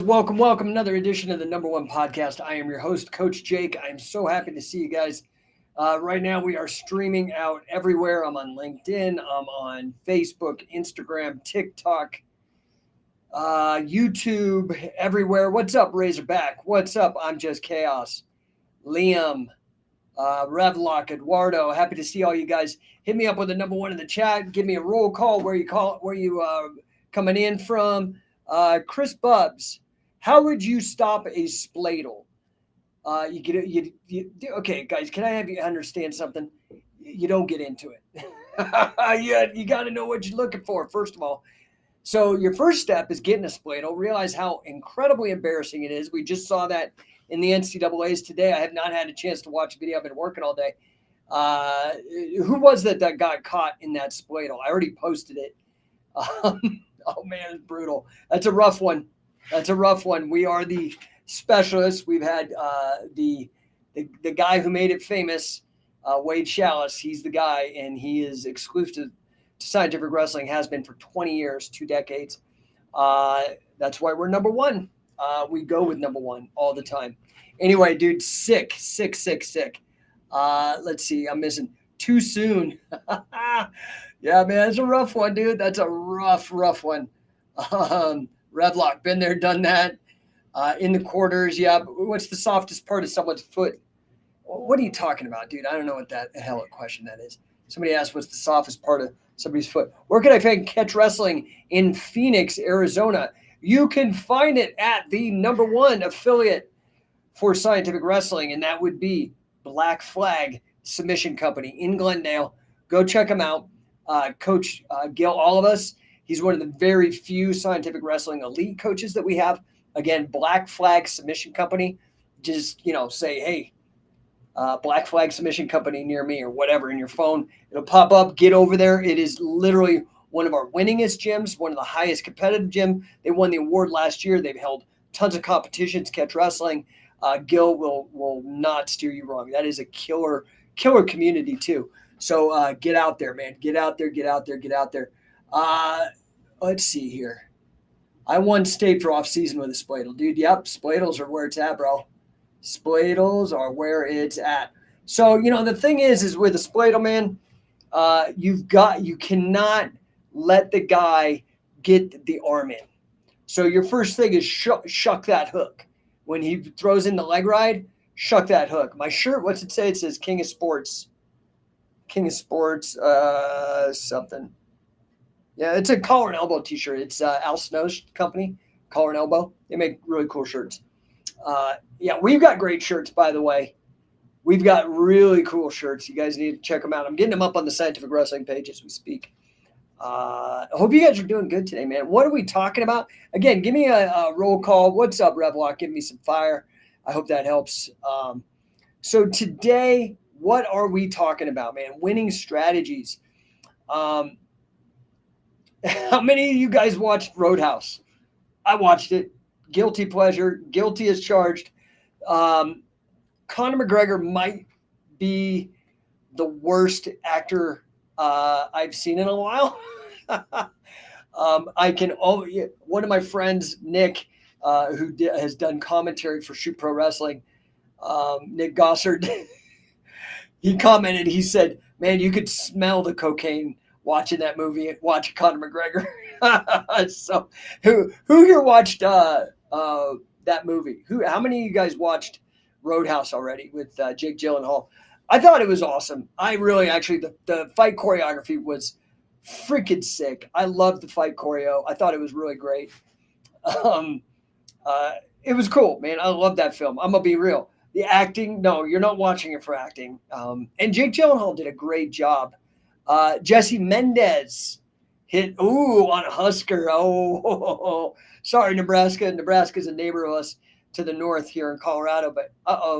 Welcome. Another edition of the number one podcast. I am your host, Coach Jake. I am so happy to see you guys. Right now, we are streaming out everywhere. I'm on LinkedIn, I'm on Facebook, Instagram, TikTok, YouTube, everywhere. What's up, Razorback? What's up? I'm just chaos. Liam, Revlock, Eduardo. Happy to see all you guys. Hit me up with the number one in the chat. Give me a roll call. Where you coming in from? Chris Bubbs. How would you stop a spladle? Okay, guys. Can I have you understand something? You don't get into it. You got to know what you're looking for first of all. So your first step is getting a spladle. Realize how incredibly embarrassing it is. We just saw that in the NCAA's today. I have not had a chance to watch a video. I've been working all day. Who was that got caught in that spladle? I already posted it. Oh man, it's brutal. That's a rough one. We are the specialists. We've had the guy who made it famous, Wade Chalice. He's the guy, and he is exclusive to Scientific Wrestling. Has been for 20 years, 2 decades. That's why we're number one. We go with number one all the time. Anyway, dude, sick. Let's see. I'm missing too soon. Yeah, man, it's a rough one, dude. That's a rough one. Revlock, been there, done that. In the quarters, yeah. What's the softest part of someone's foot? What are you talking about, dude? I don't know what that the hell question that is. Somebody asked what's the softest part of somebody's foot. Where can I find Catch Wrestling in Phoenix, Arizona? You can find it at the number one affiliate for Scientific Wrestling, and that would be Black Flag Submission Company in Glendale. Go check them out. Coach Gil Olivas, he's one of the very few Scientific Wrestling elite coaches that we have. Again, Black Flag Submission Company. Just, say, hey, Black Flag Submission Company near me or whatever in your phone. It'll pop up. Get over there. It is literally one of our winningest gyms, one of the highest competitive gym. They won the award last year. They've held tons of competitions, Catch Wrestling. Gil will not steer you wrong. That is a killer community too. So get out there, man. Get out there. Let's see here. I once stayed for off season with a spladle, dude. Yep, spladles are where it's at, bro. Spladles are where it's at. So the thing is with a spladle, man, you cannot let the guy get the arm in. So your first thing is shuck that hook. When he throws in the leg ride, shuck that hook. My shirt, what's it say? It says King of Sports, something. Yeah, it's a collar and elbow t-shirt. It's Al Snow's company, Collar and Elbow. They make really cool shirts. Yeah, we've got great shirts, by the way. We've got really cool shirts. You guys need to check them out. I'm getting them up on the Scientific Wrestling page as we speak. I hope you guys are doing good today, man. What are we talking about? Again, give me a roll call. What's up, Revlock? Give me some fire. I hope that helps. So today, what are we talking about, man? Winning strategies. How many of you guys watched Roadhouse? I watched it. Guilty pleasure. Guilty as charged. Conor McGregor might be the worst actor I've seen in a while. One of my friends, Nick, who has done commentary for Shoot Pro Wrestling, Nick Gossard, he commented, he said, man, you could smell the cocaine watching that movie, watching Conor McGregor. So who here watched that movie? How many of you guys watched Roadhouse already with Jake Gyllenhaal? I thought it was awesome. I really the fight choreography was freaking sick. I loved the fight choreo. I thought it was really great. It was cool, man. I love that film. I'm gonna be real. The acting, no, you're not watching it for acting. And Jake Gyllenhaal did a great job. Jesse Mendez hit on a Husker. Sorry, Nebraska. Nebraska's a neighbor of us to the north here in Colorado. But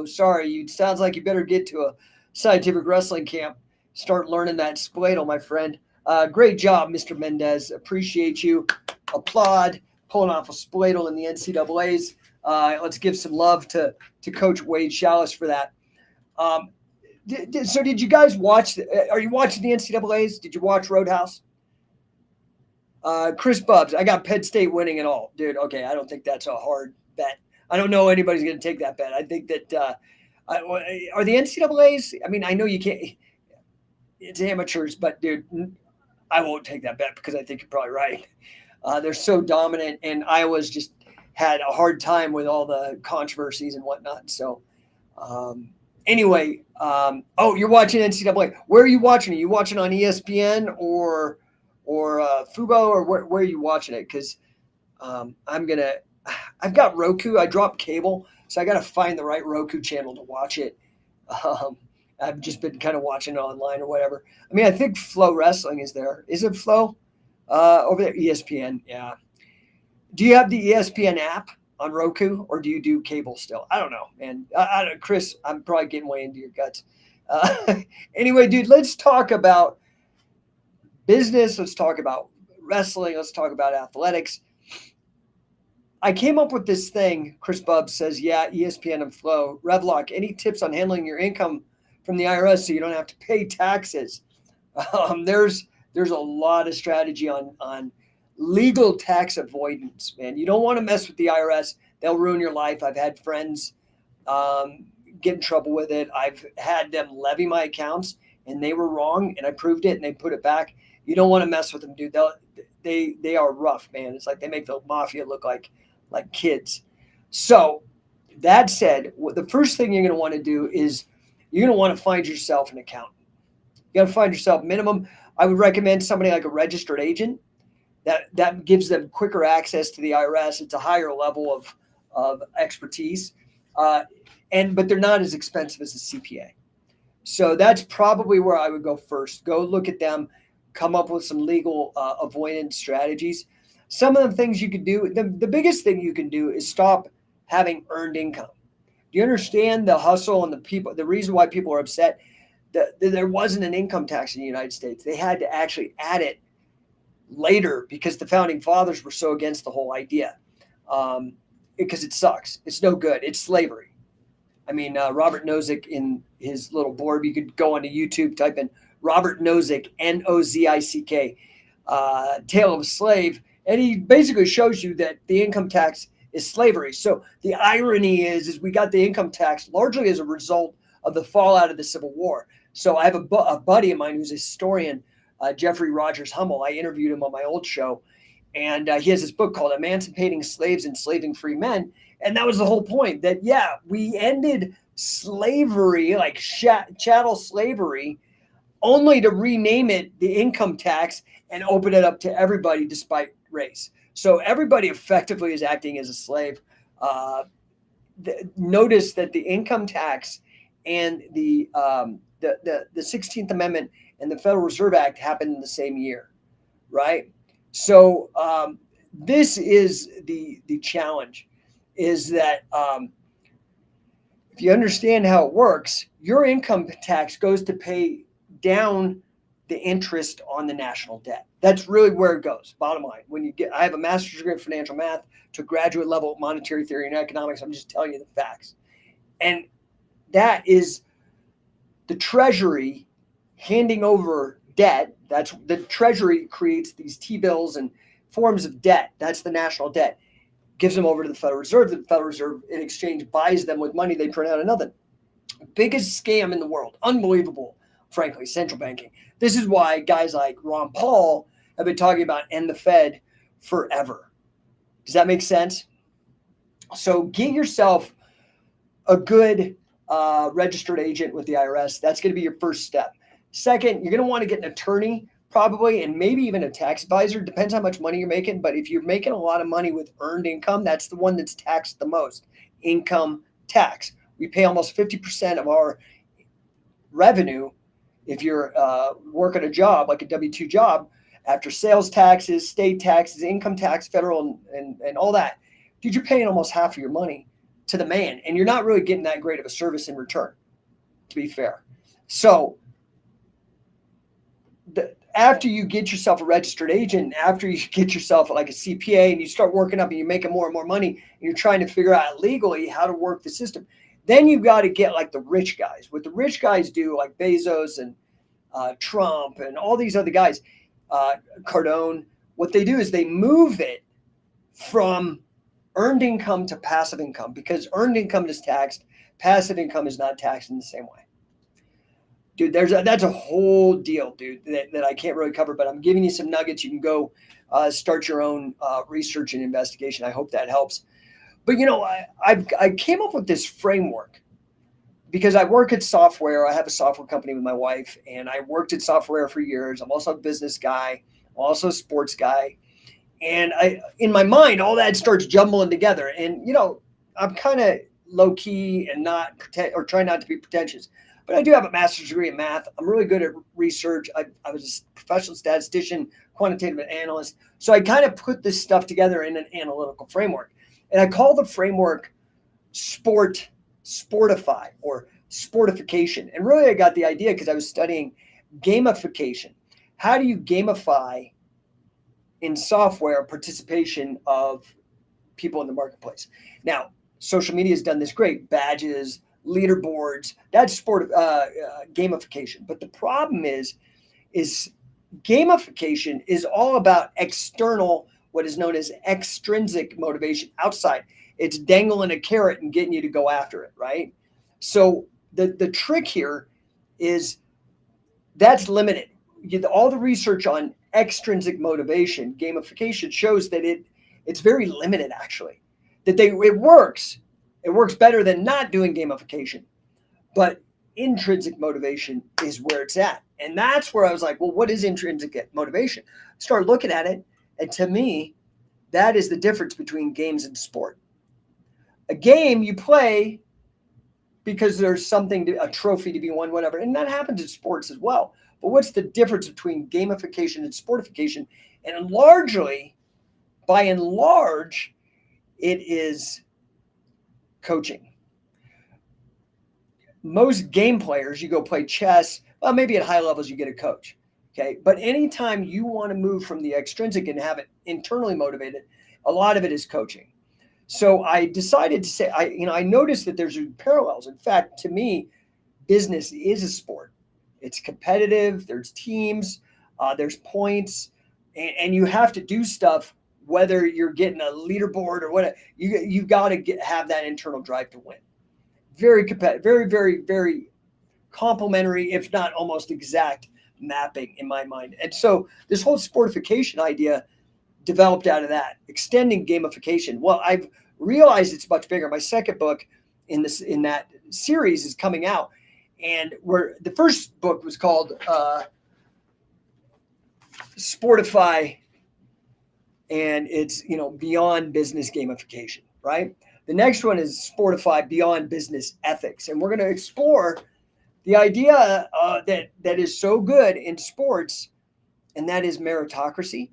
sorry, sounds like you better get to a Scientific Wrestling camp. Start learning that spladle, my friend. Great job, Mr. Mendez. Appreciate you. Applaud pulling off a spladle in the NCAAs. Let's give some love to Coach Wade Chalice for that. So did you guys watch? Are you watching the NCAAs? Did you watch Roadhouse? Chris Bubbs, I got Penn State winning it all, dude. Okay, I don't think that's a hard bet. I don't know anybody's going to take that bet. I think that are the NCAA's. I mean, I know you can't. It's amateurs, but dude, I won't take that bet because I think you're probably right. They're so dominant, and Iowa's just had a hard time with all the controversies and whatnot. So, anyway, oh, you're watching NCAA. Where are you watching it? Are you watching on ESPN or Fubo, or where are you watching it? Because I've got Roku. I dropped cable, so I got to find the right Roku channel to watch it. Um, I've just been kind of watching it online or whatever. I mean, I think Flow Wrestling is there. Is it Flow over there? ESPN, yeah. Do you have the ESPN app on Roku, or do you do cable still? I don't know, man. I don't, Chris, I'm probably getting way into your guts. Anyway, dude, let's talk about business. Let's talk about wrestling. Let's talk about athletics. I came up with this thing. Chris Bubbs says, yeah, ESPN and Flow. Revlock, any tips on handling your income from the IRS so you don't have to pay taxes? There's a lot of strategy on legal tax avoidance, man. You don't want to mess with the IRS. They'll ruin your life. I've had friends get in trouble with it. I've had them levy my accounts, and they were wrong, and I proved it, and they put it back. You don't want to mess with them, dude. They are rough, man. It's like they make the mafia look like kids. So that said, the first thing you're going to want to do is you're going to want to find yourself an accountant. You got to find yourself minimum. I would recommend somebody like a registered agent. That gives them quicker access to the IRS. It's a higher level of expertise, but they're not as expensive as a CPA. So that's probably where I would go first. Go look at them, come up with some legal avoidance strategies. Some of the things you could do, the biggest thing you can do is stop having earned income. Do you understand the hustle and the reason why people are upset? There wasn't an income tax in the United States. They had to actually add it later because the founding fathers were so against the whole idea. Because it sucks. It's no good. It's slavery. I mean, Robert Nozick in his little blurb, you could go onto YouTube, type in Robert Nozick, Nozick, Tale of a Slave, and he basically shows you that the income tax is slavery. So the irony is we got the income tax largely as a result of the fallout of the Civil War. So I have a buddy of mine who's a historian, Jeffrey Rogers Hummel. I interviewed him on my old show, and he has this book called Emancipating Slaves, Enslaving Free Men. And that was the whole point, that, yeah, we ended slavery, like chattel slavery, only to rename it the income tax and open it up to everybody despite race. So everybody effectively is acting as a slave. Notice that the income tax and the 16th Amendment and the Federal Reserve Act happened in the same year, right? So this is the challenge, is that if you understand how it works, your income tax goes to pay down the interest on the national debt. That's really where it goes. Bottom line, I have a master's degree in financial math to graduate level monetary theory and economics. I'm just telling you the facts. And that is the Treasury handing over debt. That's the Treasury creates these T-bills and forms of debt. That's the national debt. Gives them over to the Federal Reserve. The Federal Reserve, in exchange, buys them with money. They print out another. Biggest scam in the world. Unbelievable, frankly, central banking. This is why guys like Ron Paul have been talking about end the Fed forever. Does that make sense? So get yourself a good registered agent with the IRS. That's going to be your first step. Second, you're going to want to get an attorney, probably, and maybe even a tax advisor. Depends how much money you're making. But if you're making a lot of money with earned income, that's the one that's taxed the most. Income tax. We pay almost 50% of our revenue if you're working a job, like a W-2 job, after sales taxes, state taxes, income tax, federal, and all that. Dude, you're paying almost half of your money to the man, and you're not really getting that great of a service in return, to be fair. So after you get yourself a registered agent, after you get yourself like a CPA and you start working up and you're making more and more money, and you're trying to figure out legally how to work the system, then you've got to get like the rich guys. What the rich guys do, like Bezos and Trump and all these other guys, Cardone, what they do is they move it from earned income to passive income, because earned income is taxed, passive income is not taxed in the same way. Dude, that's a whole deal, dude, that I can't really cover, but I'm giving you some nuggets. You can go start your own research and investigation. I hope that helps. But I came up with this framework because I work at software. I have a software company with my wife, and I worked at software for years. I'm also a business guy. I'm also a sports guy. And in my mind, all that starts jumbling together. And, I'm kind of low key and try not to be pretentious. But I do have a master's degree in math. I'm really good at research. I was a professional statistician, quantitative analyst. So I kind of put this stuff together in an analytical framework. And I call the framework sportify or sportification. And really, I got the idea because I was studying gamification. How do you gamify in software participation of people in the marketplace? Now, social media has done this great. Badges, leaderboards, that's gamification. But the problem is gamification is all about external, what is known as extrinsic motivation, outside. It's dangling a carrot and getting you to go after it, right? So the trick here is that's limited. All the research on extrinsic motivation, gamification, shows that it's very limited, actually. It works. It works better than not doing gamification. But intrinsic motivation is where it's at. And that's where I was like, well, what is intrinsic motivation? Start looking at it. And to me, that is the difference between games and sport. A game you play because there's a trophy to be won, whatever. And that happens in sports as well. But what's the difference between gamification and sportification? And by and large, it is coaching. Most game players, you go play chess, well, maybe at high levels you get a coach. Okay. But anytime you want to move from the extrinsic and have it internally motivated, a lot of it is coaching. So I decided to say, I noticed that there's parallels. In fact, to me, business is a sport. It's competitive. There's teams, there's points, and you have to do stuff, whether you're getting a leaderboard or whatever. You've got to have that internal drive to win. Very competitive, very, very, very complementary, if not almost exact mapping in my mind. And so this whole sportification idea developed out of that, extending gamification. Well, I've realized it's much bigger. My second book in that series is coming out, and the first book was called Sportify, and it's beyond business gamification, right? The next one is Sportify, beyond business ethics, and we're going to explore the idea that is so good in sports, and that is meritocracy.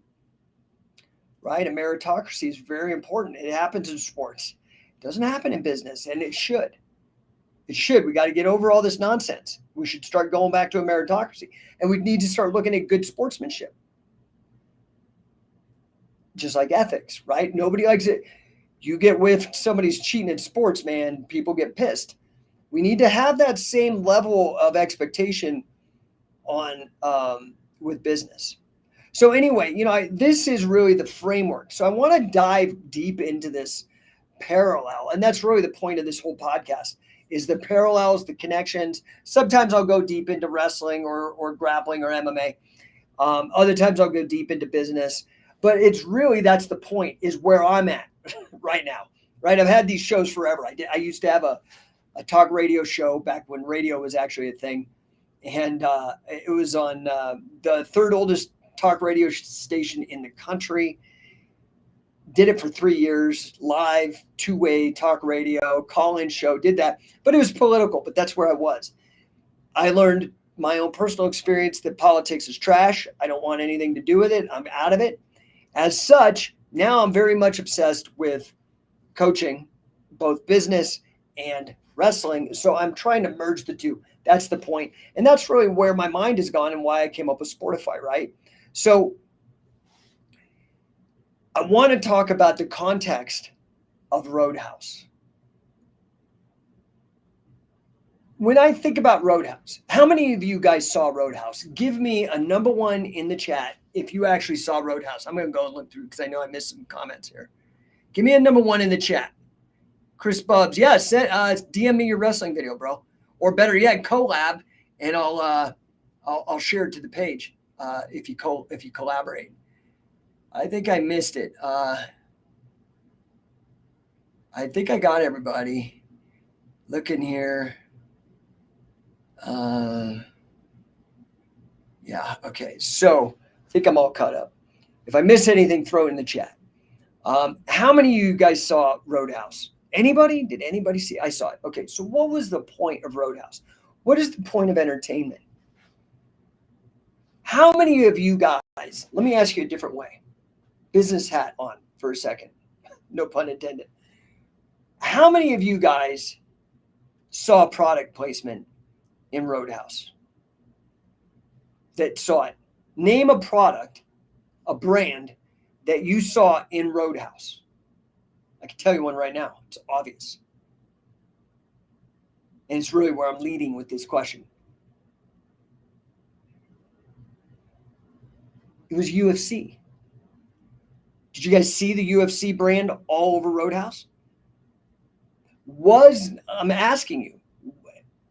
Right? A meritocracy is very important. It happens in sports. It doesn't happen in business, and it should. It should. We got to get over all this nonsense. We should start going back to a meritocracy, and we need to start looking at good sportsmanship. Just like ethics, right? Nobody likes it. You get whiffed, somebody's cheating in sports, man, people get pissed. We need to have that same level of expectation with business. So anyway, this is really the framework. So I want to dive deep into this parallel. And that's really the point of this whole podcast, is the parallels, the connections. Sometimes I'll go deep into wrestling or grappling or MMA. Other times I'll go deep into business. But it's really, that's the point, is where I'm at right now. Right? I've had these shows forever. I used to have a talk radio show back when radio was actually a thing. And it was on the third oldest talk radio station in the country. Did it for 3 years, live, two-way talk radio, call-in show, did that. But it was political, but that's where I was. I learned my own personal experience that politics is trash. I don't want anything to do with it. I'm out of it. As such, now I'm very much obsessed with coaching, both business and wrestling. So I'm trying to merge the two. That's the point. And that's really where my mind has gone and why I came up with Sportify, right? So I want to talk about the context of Roadhouse. When I think about Roadhouse, how many of you guys saw Roadhouse? Give me a number one in the chat if you actually saw Roadhouse. I'm going to go and look through because I know I missed some comments here. Give me a number one in the chat. Chris Bubbs, yeah, DM me your wrestling video, bro. Or better yet, collab, and I'll share it to the page if you collaborate. I think I missed it. I think I got everybody. Looking here. Yeah, okay. So I think I'm all caught up. If I miss anything, throw it in the chat. How many of you guys saw Roadhouse? Anybody? Did anybody see? I saw it. Okay, so what was the point of Roadhouse? What is the point of entertainment? How many of you guys, let me ask you a different way. Business hat on for a second. No pun intended. How many of you guys saw product placement in Roadhouse? That saw it. Name a product, a brand that you saw in Roadhouse. I can tell you one right now. It's obvious. And it's really where I'm leading with this question. It was UFC. Did you guys see the UFC brand all over Roadhouse? I'm asking you,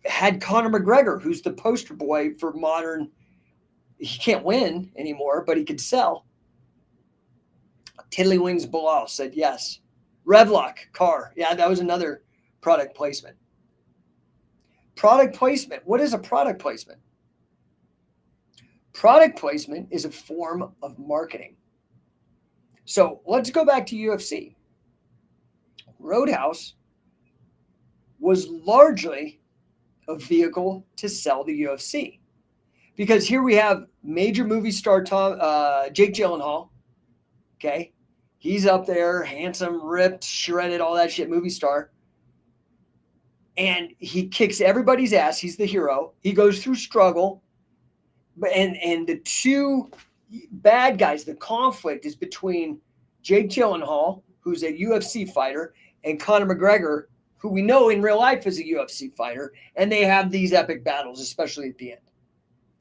had Conor McGregor, who's the poster boy for modern, he can't win anymore, but he could sell. Tiddlywings Bilal said yes. Revlock car. Yeah, that was another product placement. Product placement. What is a product placement? Product placement is a form of marketing. So let's go back to UFC. Roadhouse was largely a vehicle to sell the UFC. Because here we have major movie star Jake Gyllenhaal. Okay. He's up there, handsome, ripped, shredded, all that shit, movie star. And he kicks everybody's ass. He's the hero. He goes through struggle. And the two bad guys, the conflict is between Jake Gyllenhaal, who's a UFC fighter, and Conor McGregor, who we know in real life is a UFC fighter. And they have these epic battles, especially at the end.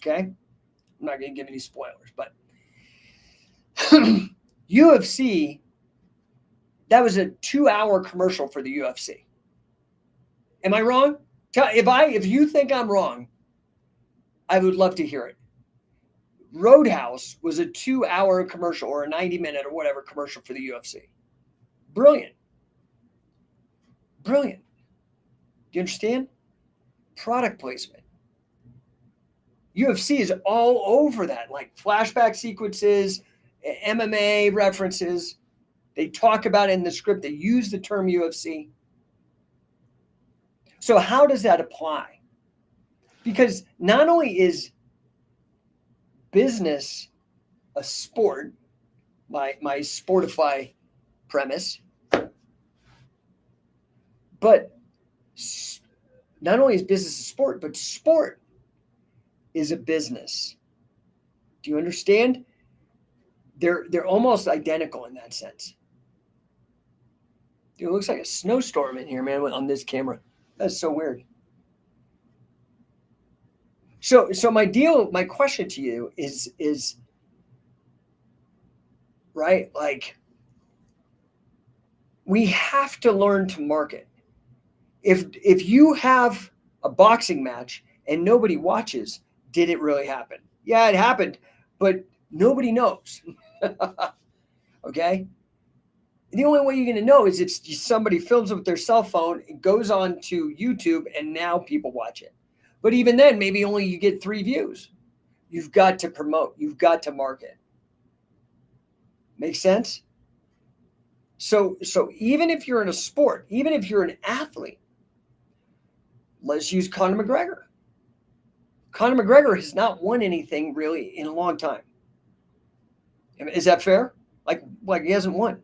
Okay? I'm not going to give any spoilers, but UFC, that was a 2-hour commercial for the UFC. Am I wrong? If you think I'm wrong, I would love to hear it. Roadhouse was a 2-hour commercial or a 90-minute or whatever commercial for the UFC. Brilliant. Brilliant. Do you understand? Product placement. UFC is all over that, like flashback sequences, MMA references. They talk about it in the script. They use the term UFC. So how does that apply? Because not only is business a sport, my Sportify premise, but not only is business a sport, but sport is a business. Do you understand? They're almost identical in that sense. Dude, it looks like a snowstorm in here, man, on this camera. That's so weird. So my question to you is right, like, we have to learn to market. If you have a boxing match and nobody watches, did it really happen? Yeah, it happened, but nobody knows. Okay? The only way you're going to know is if somebody films it with their cell phone, it goes on to YouTube, and now people watch it. But even then, maybe only you get 3 views. You've got to promote. You've got to market. Make sense? So even if you're in a sport, even if you're an athlete, let's use Conor McGregor. Conor McGregor has not won anything really in a long time. Is that fair? Like he hasn't won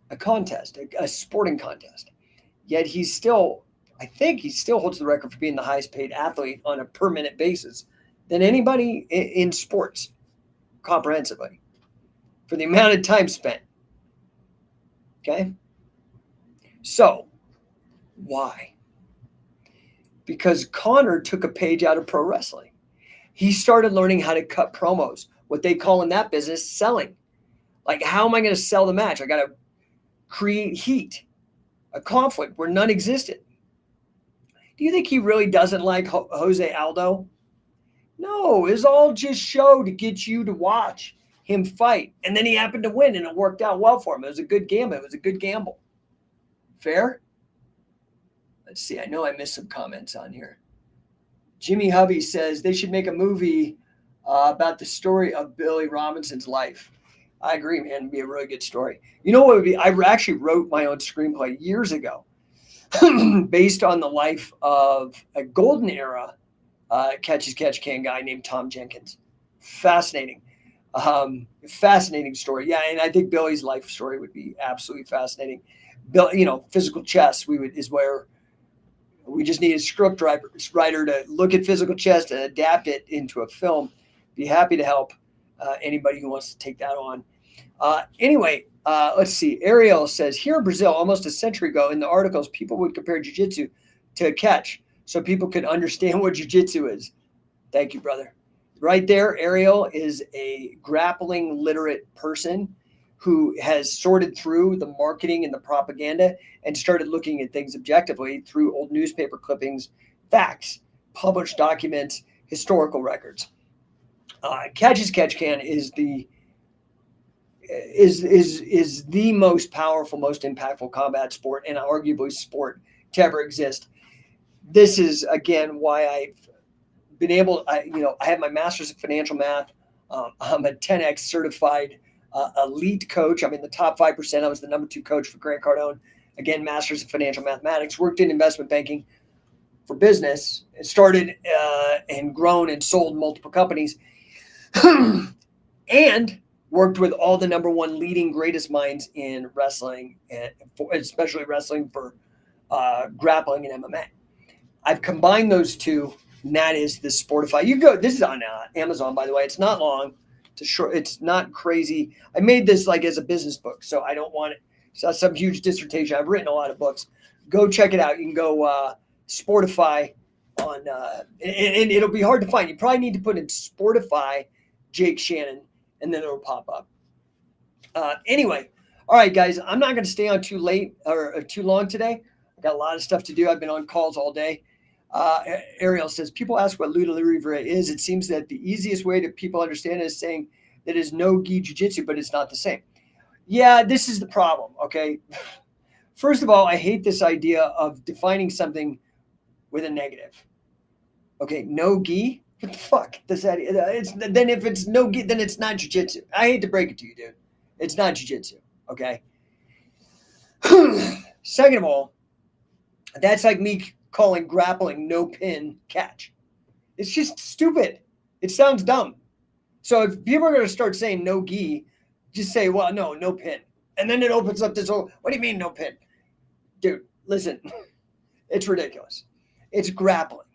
a contest, a sporting contest. Yet I think he still holds the record for being the highest paid athlete on a per minute basis than anybody in sports comprehensively for the amount of time spent. Okay? So, why? Because Conor took a page out of pro wrestling. He started learning how to cut promos. what they call in that business selling. Like, how am I going to sell the match? I got to create heat, a conflict where none existed. Do you think he really doesn't like Jose Aldo? No, it's all just show to get you to watch him fight. And then he happened to win, and it worked out well for him. It was a good gamble. It was a good gamble. Fair? Let's see. I know I missed some comments on here. Jimmy Hovey says they should make a movie about the story of Billy Robinson's life. I agree, man. It'd be a really good story. You know what would be? I actually wrote my own screenplay years ago based on the life of a golden era catch-as-catch-can guy named Tom Jenkins. Fascinating. Fascinating story. Yeah, and I think Billy's life story would be absolutely fascinating. Bill, physical chess is where we just need a script writer to look at physical chess and adapt it into a film. Be happy to help anybody who wants to take that on. Anyway, let's see. Ariel says, here in Brazil, almost a century ago, in the articles, people would compare jiu-jitsu to a catch so people could understand what jiu-jitsu is. Thank you, brother. Right there, Ariel is a grappling literate person who has sorted through the marketing and the propaganda and started looking at things objectively through old newspaper clippings, facts, published documents, historical records. Catch-as-catch-can is the most powerful, most impactful combat sport, and arguably sport to ever exist. This is, again, why I've been able, I have my master's in financial math. I'm a 10X certified elite coach. I'm in the top 5%. I was the number 2 coach for Grant Cardone. Again, master's in financial mathematics, worked in investment banking for business, and started and grown and sold multiple companies, and worked with all the number 1 leading greatest minds in wrestling, and especially wrestling for grappling and MMA. I've combined those two, and that is the Sportify. This is on Amazon, by the way. It's not long. It's not crazy. I made this like as a business book, so I don't want it. It's not some huge dissertation. I've written a lot of books. Go check it out. You can go Sportify on, and it'll be hard to find. You probably need to put in Sportify Jake Shannon, and then it'll pop up. Anyway, all right, guys. I'm not going to stay on too late or too long today. I got a lot of stuff to do. I've been on calls all day. Ariel says, people ask what luta livre is. It seems that the easiest way to people understand it is saying that it is no-gi jiu-jitsu, but it's not the same. Yeah, this is the problem, okay? First of all, I hate this idea of defining something with a negative. Okay, no-gi? What the fuck does that? Then if it's no-gi, then it's not jiu-jitsu. I hate to break it to you, dude. It's not jiu-jitsu, okay? Second of all, that's like me calling grappling no pin catch. It's just stupid. It sounds dumb. So if people are going to start saying no gi, just say, well, no pin. And then it opens up this whole, what do you mean no pin? Dude, listen, it's ridiculous. It's grappling.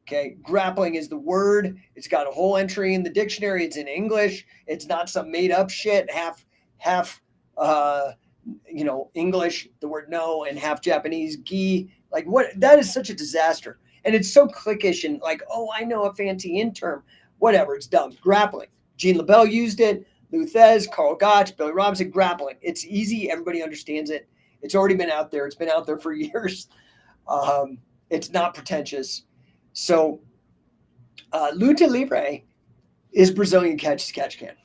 Okay. Grappling is the word. It's got a whole entry in the dictionary. It's in English. It's not some made up shit, half English, the word no, and half Japanese gi. Like, what? That is such a disaster. And it's so cliquish and like, oh, I know a fancy in term. Whatever, it's dumb. Grappling. Gene LaBelle used it. Lou Thez, Carl Gotch, Billy Robinson, grappling. It's easy. Everybody understands it. It's already been out there. It's been out there for years. It's not pretentious. So luta libre is Brazilian catch-as-catch-can.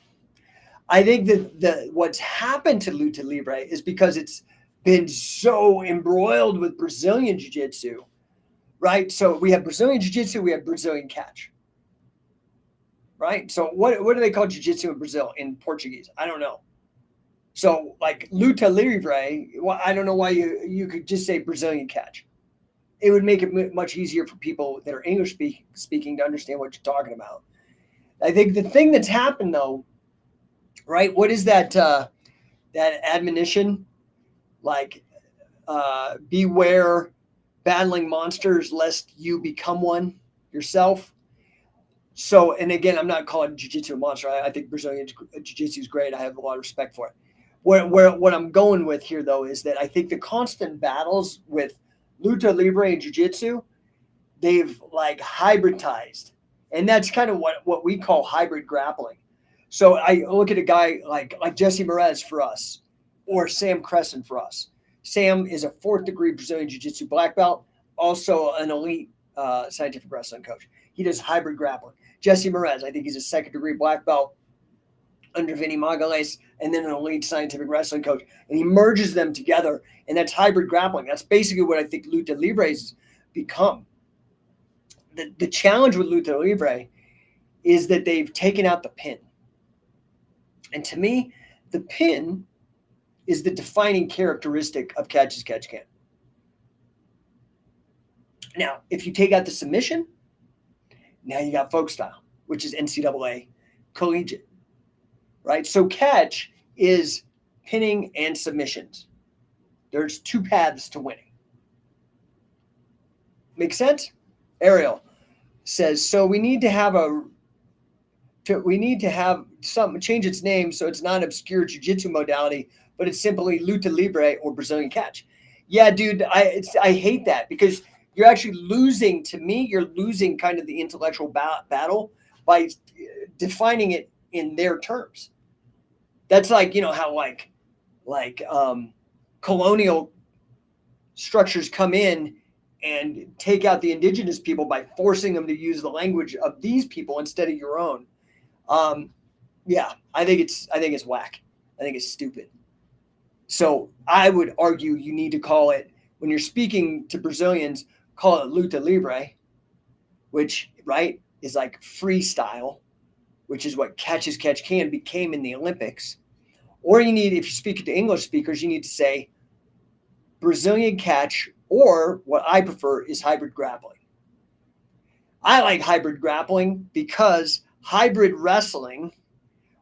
I think that what's happened to luta libre is because it's been so embroiled with Brazilian jiu-jitsu, right? So we have Brazilian jiu-jitsu, we have Brazilian catch, right? So what do they call jiu-jitsu in Brazil in Portuguese? I don't know. So like luta libre, well, I don't know why you could just say Brazilian catch. It would make it much easier for people that are English speaking to understand what you're talking about. I think the thing that's happened though, right? What is that admonition? Like, beware battling monsters lest you become one yourself. So, and again, I'm not calling jiu-jitsu a monster. I think Brazilian jiu-jitsu is great. I have a lot of respect for it. What I'm going with here, though, is that I think the constant battles with luta libre and jiu-jitsu, they've like hybridized. And that's kind of what we call hybrid grappling. So I look at a guy like Jesse Perez for us, or Sam Crescent for us. Sam is a fourth degree Brazilian Jiu-Jitsu black belt, also an elite scientific wrestling coach. He does hybrid grappling. Jesse Perez, I think he's a second degree black belt under Vinny Magalhaes, and then an elite scientific wrestling coach. And he merges them together, and that's hybrid grappling. That's basically what I think Luta Libre has become. The challenge with Luta Libre is that they've taken out the pin. And to me, the pin is the defining characteristic of catch as catch can. Now, if you take out the submission, now you got folk style, which is NCAA collegiate, right? So catch is pinning and submissions. There's two paths to winning. Make sense? Ariel says, so we need to have some change its name so it's not an obscure jiu-jitsu modality, but it's simply Luta Libre or Brazilian catch. Yeah, dude, I hate that because you're actually losing, to me, you're losing kind of the intellectual battle by defining it in their terms. That's like, you know, how like colonial structures come in and take out the indigenous people by forcing them to use the language of these people instead of your own. Yeah, I think it's whack. I think it's stupid. So I would argue you need to call it, when you're speaking to Brazilians, call it Luta Libre, which, right, is like freestyle, which is what catch as catch can became in the Olympics. Or you need, if you speak to English speakers, you need to say Brazilian catch, or what I prefer is hybrid grappling. I like hybrid grappling because hybrid wrestling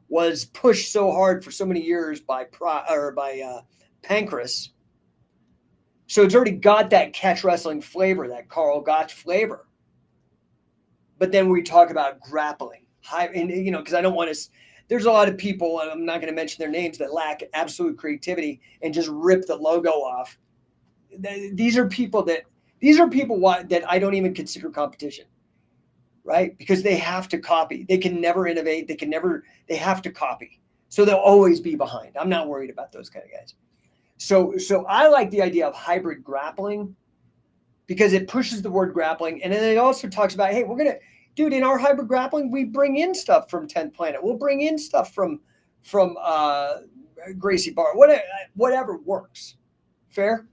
was pushed so hard for so many years by Pancras. So it's already got that catch wrestling flavor, that Carl Gotch flavor. But then we talk about grappling, and you know, because I don't want to. There's a lot of people, and I'm not going to mention their names, that lack absolute creativity and just rip the logo off. These are people that I don't even consider competition, right? Because they have to copy. They can never innovate. They have to copy. So they'll always be behind. I'm not worried about those kind of guys. So I like the idea of hybrid grappling because it pushes the word grappling. And then it also talks about, hey, dude, in our hybrid grappling, we bring in stuff from 10th Planet. We'll bring in stuff from Gracie Barr, whatever works. Fair?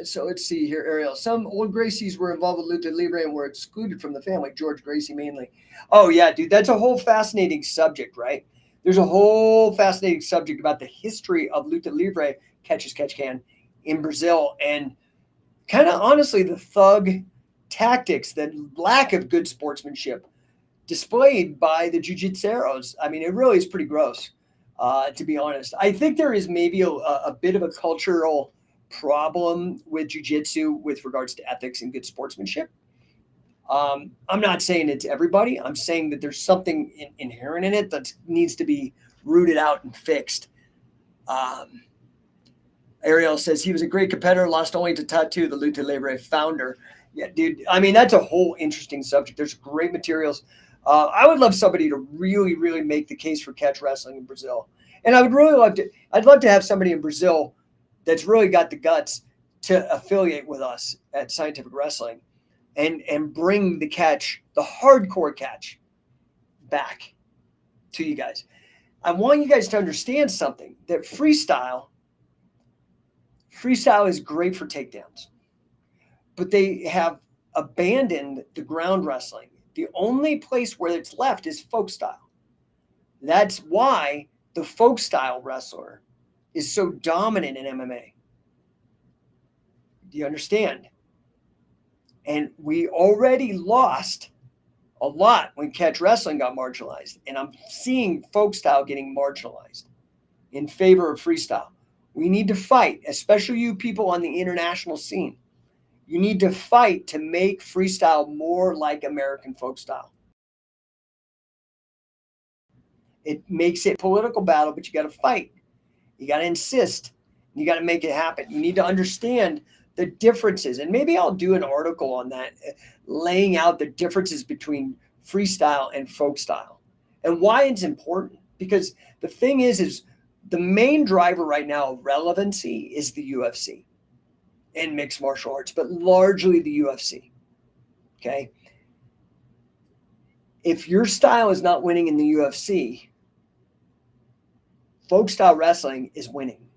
So let's see here, Ariel. Some old Gracies were involved with Luta Libre and were excluded from the family. George Gracie mainly. Oh, yeah, dude, that's a whole fascinating subject, right? There's a whole fascinating subject about the history of Luta Libre, catch as catch can, in Brazil, and kind of honestly the thug tactics, the lack of good sportsmanship displayed by the jiu-jitseros. I mean, it really is pretty gross, to be honest. I think there is maybe a bit of a cultural problem with jiu-jitsu with regards to ethics and good sportsmanship. I'm not saying it's everybody. I'm saying that there's something inherent in it that needs to be rooted out and fixed. Ariel says he was a great competitor, lost only to Tattoo, the Luta Libre founder. Yeah, dude. I mean, that's a whole interesting subject. There's great materials. I would love somebody to really, really make the case for catch wrestling in Brazil. And I'd love to have somebody in Brazil that's really got the guts to affiliate with us at Scientific Wrestling and bring the catch, the hardcore catch, back to you guys. I want you guys to understand something, that freestyle is great for takedowns, but they have abandoned the ground wrestling. The only place where it's left is folk style. That's why the folk style wrestler is so dominant in MMA. Do you understand? And we already lost a lot when catch wrestling got marginalized. And I'm seeing folk style getting marginalized in favor of freestyle. We need to fight, especially you people on the international scene. You need to fight to make freestyle more like American folk style. It makes it a political battle, but you got to fight. You got to insist. You got to make it happen. You need to understand the differences. And maybe I'll do an article on that, laying out the differences between freestyle and folk style. And why it's important, because the thing is the main driver right now of relevancy is the UFC and mixed martial arts, but largely the UFC. Okay. If your style is not winning in the UFC, folk style wrestling is winning.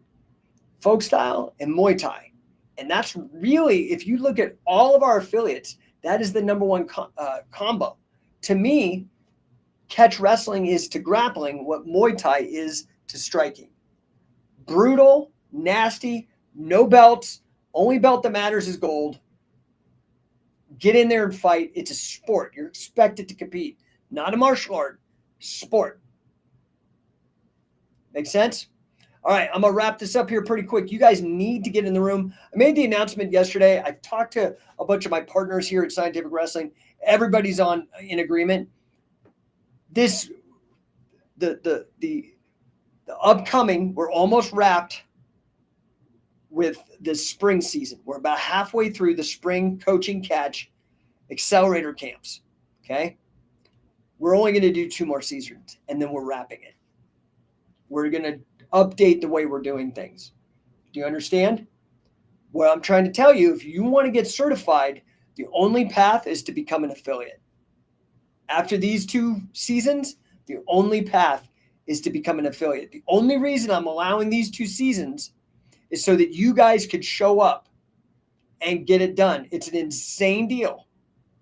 Folk style and Muay Thai. And that's really, if you look at all of our affiliates, that is the number one combo. To me, catch wrestling is to grappling what Muay Thai is to striking. Brutal, nasty, no belts. Only belt that matters is gold. Get in there and fight. It's a sport. You're expected to compete. Not a martial art. Sport. Make sense? All right, I'm going to wrap this up here pretty quick. You guys need to get in the room. I made the announcement yesterday. I talked to a bunch of my partners here at Scientific Wrestling. Everybody's in agreement. The upcoming, we're almost wrapped with this spring season. We're about halfway through the spring coaching catch accelerator camps. Okay. We're only going to do 2 more seasons and then we're wrapping it. We're going to update the way we're doing things. Do you understand? What I'm trying to tell you, if you want to get certified, the only path is to become an affiliate. After these 2 seasons, the only path is to become an affiliate. The only reason I'm allowing these 2 seasons is so that you guys could show up and get it done. It's an insane deal.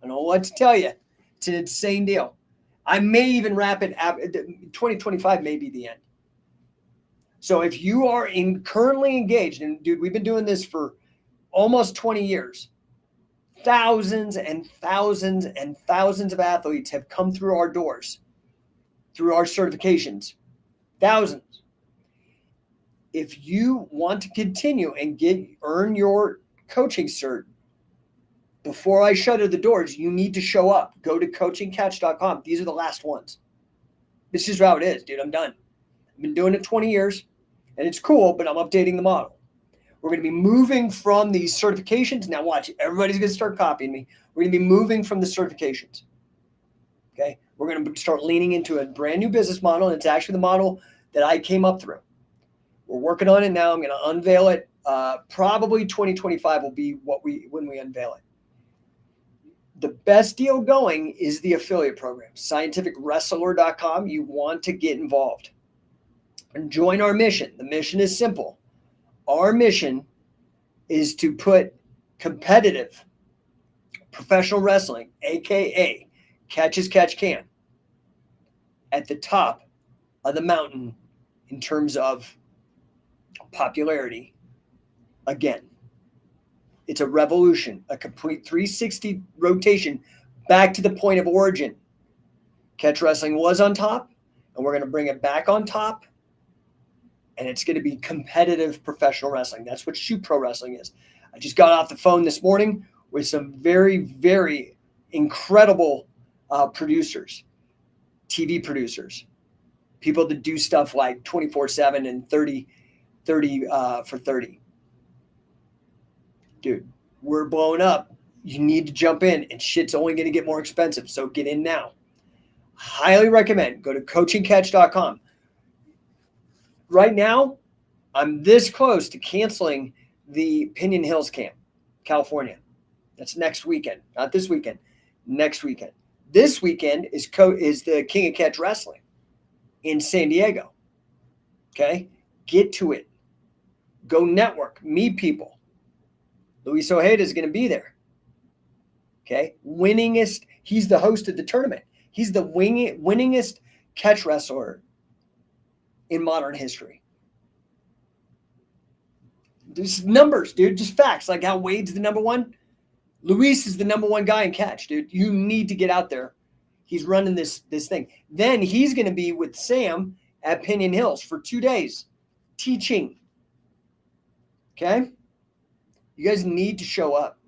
I don't know what to tell you. It's an insane deal. I may even wrap it. 2025 may be the end. So if you are currently engaged, and dude, we've been doing this for almost 20 years. Thousands and thousands and thousands of athletes have come through our doors, through our certifications. Thousands. If you want to continue and earn your coaching cert, before I shutter the doors, you need to show up. Go to coachingcatch.com. These are the last ones. This is how it is, dude. I'm done. I've been doing it 20 years, and it's cool, but I'm updating the model. We're going to be moving from these certifications. Now watch, everybody's going to start copying me. We're going to be moving from the certifications. Okay? We're going to start leaning into a brand new business model, and it's actually the model that I came up through. We're working on it now. I'm going to unveil it. Probably 2025 will be when we unveil it. The best deal going is the affiliate program, scientificwrestler.com. You want to get involved and join our mission. The mission is simple. Our mission is to put competitive professional wrestling, aka catch as catch can, at the top of the mountain in terms of popularity again. It's a revolution, a complete 360 rotation back to the point of origin. Catch wrestling was on top, and we're going to bring it back on top, and it's going to be competitive professional wrestling. That's what Shoot Pro Wrestling is. I just got off the phone this morning with some very, very incredible producers, TV producers, people that do stuff like 24/7 and 30 for 30. Dude, we're blowing up. You need to jump in, and shit's only going to get more expensive. So get in now. Highly recommend. Go to coachingcatch.com. Right now, I'm this close to canceling the Pinion Hills camp, California. That's next weekend. Not this weekend. Next weekend. This weekend is the King of Catch Wrestling in San Diego. Okay? Get to it. Go network. Meet people. Luis Ojeda is going to be there. Okay? Winningest. He's the host of the tournament. He's the winningest catch wrestler in modern history. Just numbers, dude. Just facts. Like how Wade's the number one. Luis is the number one guy in catch, dude. You need to get out there. He's running this thing. Then he's going to be with Sam at Pinion Hills for 2 days teaching. Okay? You guys need to show up.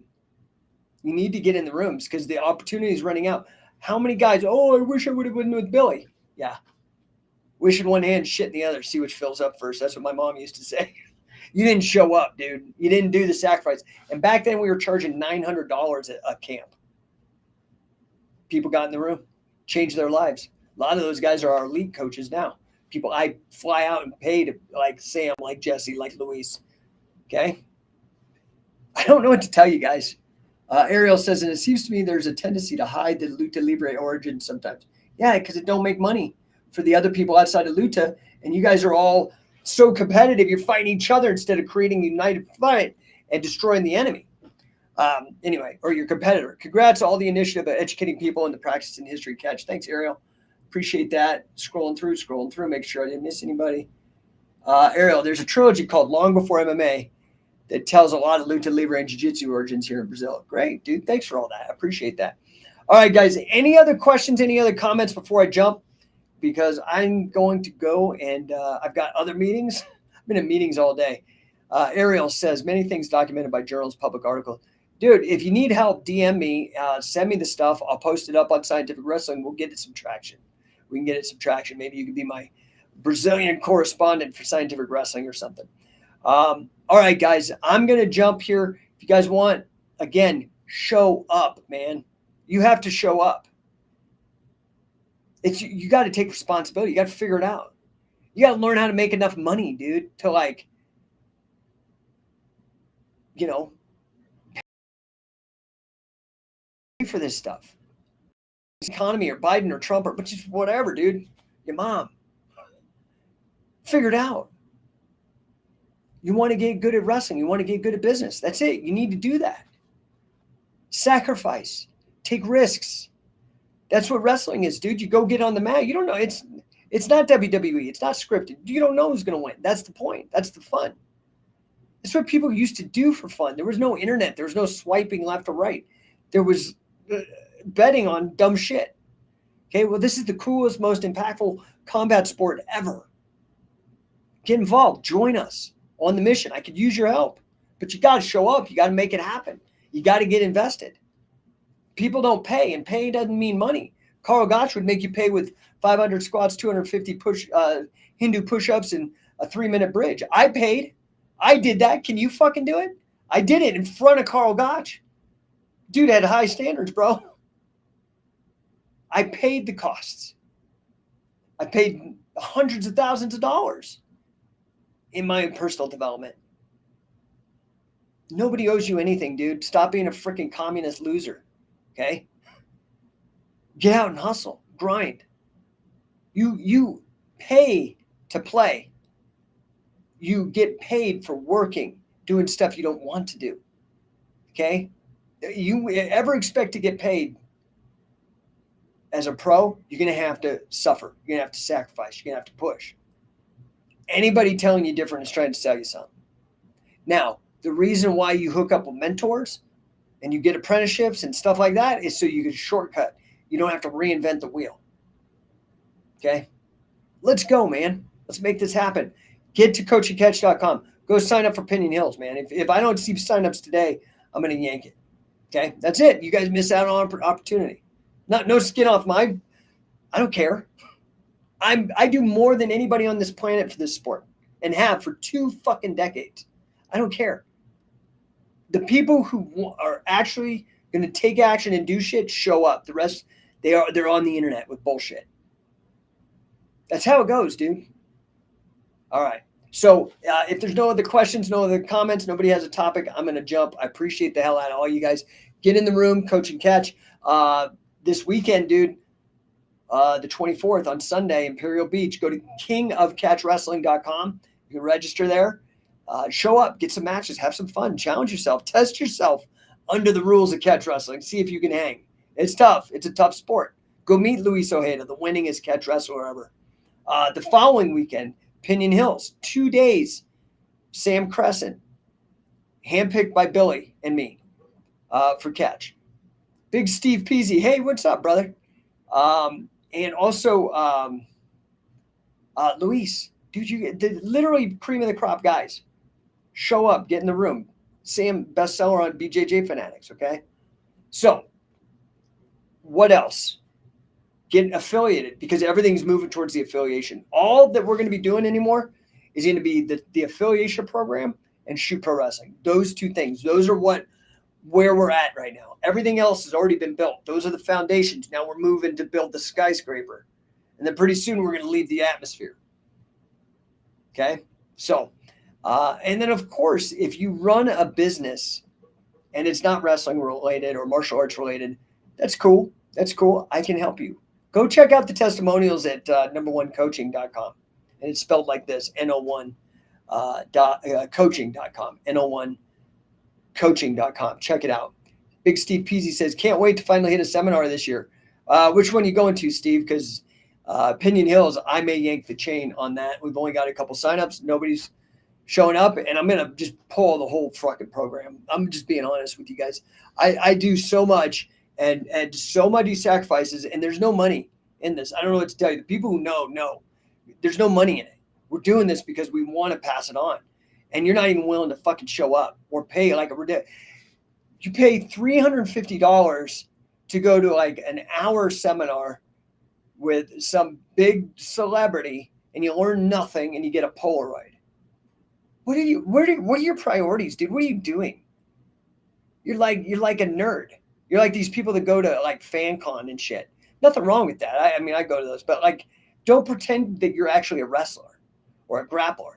You need to get in the rooms because the opportunity is running out. How many guys, oh, I wish I would have been with Billy. Yeah. Wish in one hand, shit in the other, see which fills up first. That's what my mom used to say. You didn't show up, dude. You didn't do the sacrifice. And back then we were charging $900 at a camp. People got in the room, changed their lives. A lot of those guys are our elite coaches now. People I fly out and pay to, like Sam, like Jesse, like Luis. Okay. I don't know what to tell you guys. Ariel says, and it seems to me there's a tendency to hide the Luta Libre origin sometimes. Yeah, because it don't make money for the other people outside of Luta. And you guys are all so competitive. You're fighting each other instead of creating a united fight and destroying the enemy. Anyway, or your competitor. Congrats on all the initiative of educating people in the practice and history catch. Thanks, Ariel. Appreciate that. Scrolling through, make sure I didn't miss anybody. Ariel, there's a trilogy called Long Before MMA that tells a lot of Luta Libre and Jiu-Jitsu origins here in Brazil. Great, dude. Thanks for all that. I appreciate that. All right, guys. Any other questions, any other comments before I jump? Because I'm going to go and I've got other meetings. I've been in meetings all day. Ariel says, many things documented by journals, public articles. Dude, if you need help, DM me. Send me the stuff. I'll post it up on Scientific Wrestling. We'll get it some traction. We can get it some traction. Maybe you can be my Brazilian correspondent for Scientific Wrestling or something. All right, guys, I'm going to jump here. If you guys want, again, show up, man. You have to show up. You got to take responsibility. You got to figure it out. You got to learn how to make enough money, dude, to like, you know, pay for this stuff. Economy or Biden or Trump or but just whatever, dude. Your mom. Figure it out. You want to get good at wrestling. You want to get good at business. That's it. You need to do that. Sacrifice. Take risks. That's what wrestling is, dude. You go get on the mat. You don't know. It's not WWE. It's not scripted. You don't know who's going to win. That's the point. That's the fun. That's what people used to do for fun. There was no internet. There was no swiping left or right. There was betting on dumb shit. Okay, well, this is the coolest, most impactful combat sport ever. Get involved. Join us on the mission. I could use your help, but you got to show up. You got to make it happen. You got to get invested. People don't pay, and pay doesn't mean money. Carl Gotch would make you pay with 500 squats, 250 Hindu push-ups, and a 3-minute bridge. I paid. I did that. Can you fucking do it? I did it in front of Carl Gotch. Dude had high standards, bro. I paid the costs. I paid hundreds of thousands of dollars in my personal development. Nobody owes you anything, dude. Stop being a freaking communist loser. Okay? Get out and hustle. Grind. You pay to play. You get paid for working, doing stuff you don't want to do. Okay? You ever expect to get paid as a pro, you're going to have to suffer. You're going to have to sacrifice. You're going to have to push. Anybody telling you different is trying to sell you something. Now, the reason why you hook up with mentors and you get apprenticeships and stuff like that is so you can shortcut. You don't have to reinvent the wheel. Okay? Let's go, man. Let's make this happen. Get to coachandcatch.com. Go sign up for Pinion Hills, man. If I don't see signups today, I'm going to yank it. Okay? That's it. You guys miss out on opportunity. No skin off I don't care. I do more than anybody on this planet for this sport and have for 2 fucking decades. I don't care. The people who are actually going to take action and do shit show up. The rest, they're on the internet with bullshit. That's how it goes, dude. All right. So if there's no other questions, no other comments, nobody has a topic, I'm going to jump. I appreciate the hell out of all you guys. Get in the room, Coach and Catch. This weekend, dude, the 24th on Sunday, Imperial Beach. Go to kingofcatchwrestling.com. You can register there. Show up, get some matches, have some fun, challenge yourself, test yourself under the rules of catch wrestling. See if you can hang. It's tough. It's a tough sport. Go meet Luis Ojeda, the winningest catch wrestler ever. The following weekend, Pinion Hills, 2 days, Sam Crescent, handpicked by Billy and me for catch. Big Steve Peasy, hey, what's up, brother? And also Luis, dude, you get literally cream of the crop guys. Show up, get in the room. Sam, bestseller on BJJ Fanatics, okay? So, what else? Get affiliated because everything's moving towards the affiliation. All that we're going to be doing anymore is going to be the affiliation program and Shoot Pro Wrestling. Those two things. Those are where we're at right now. Everything else has already been built. Those are the foundations. Now we're moving to build the skyscraper. And then pretty soon we're going to leave the atmosphere. Okay. So, and then of course, if you run a business and it's not wrestling related or martial arts related, that's cool. That's cool. I can help you. Go check out the testimonials at number1coaching.com. And it's spelled like this, N-O-1 coaching.com, N-O-1 coaching.com. Check it out. Big Steve Peasy says, can't wait to finally hit a seminar this year. Which one are you going to, Steve? Because Pinion Hills, I may yank the chain on that. We've only got a couple signups. Nobody's showing up, and I'm going to just pull the whole fucking program. I'm just being honest with you guys. I do so much and so many sacrifices, and there's no money in this. I don't know what to tell you. The people who know, there's no money in it. We're doing this because we want to pass it on. And you're not even willing to fucking show up or pay like a ridiculous. You pay $350 to go to like an hour seminar with some big celebrity, and you learn nothing, and you get a Polaroid. What are your priorities, dude? What are you doing? You're like a nerd. You're like these people that go to like FanCon and shit. Nothing wrong with that. I mean, I go to those, but like, don't pretend that you're actually a wrestler or a grappler.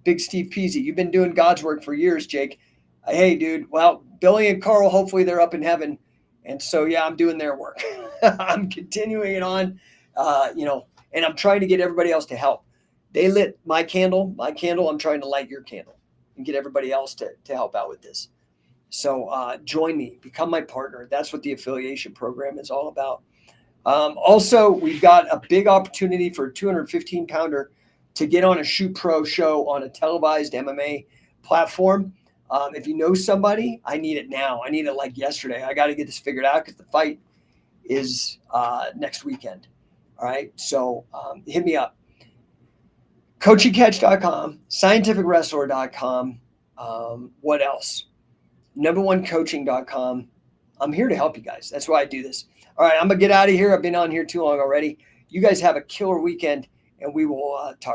Big Steve Peasy, you've been doing God's work for years, Jake. Hey, dude. Well, Billy and Carl, hopefully they're up in heaven. And so, yeah, I'm doing their work. I'm continuing it on, and I'm trying to get everybody else to help. They lit my candle. I'm trying to light your candle and get everybody else to help out with this. So join me, become my partner. That's what the affiliation program is all about. Also, we've got a big opportunity for a 215 pounder to get on a Shoot Pro show on a televised MMA platform. If you know somebody, I need it now. I need it like yesterday. I got to get this figured out because the fight is next weekend. All right. So hit me up. CoachingCatch.com, scientificwrestler.com. What else? Number1coaching.com. I'm here to help you guys. That's why I do this. All right. I'm going to get out of here. I've been on here too long already. You guys have a killer weekend, and we will talk.